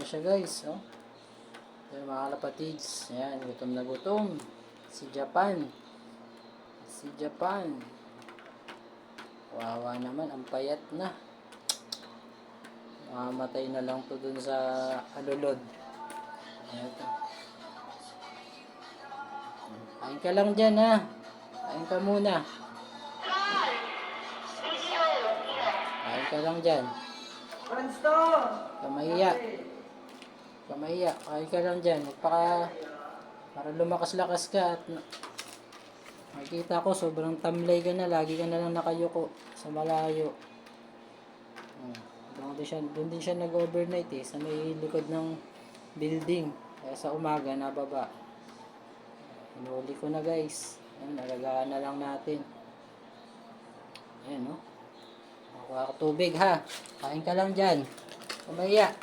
siya guys, oh. Ayan, mga kalapatids. Ayan, gutom na gutom. Si Japan. Si Japan. Wawa naman, ang payat na. Mamamatay na lang to dun sa alulod. Ayan to. Kain ka lang dyan ha. Kain ka muna. Kain ka lang dyan. Kamahiya. Kamahiya. Kain ka lang dyan. Para lumakas-lakas ka at makikita ko sobrang tamlay ka na. Lagi ka na lang nakayuko sa malayo. Doon din siya nag-overnight eh. Sa may likod ng building. Kaya sa umaga nababa. Hinuli ko na guys. Ayan, nalagaan na lang natin. Ayan, no? Makuha ko tubig ha. Kain ka lang dyan. Kumaya.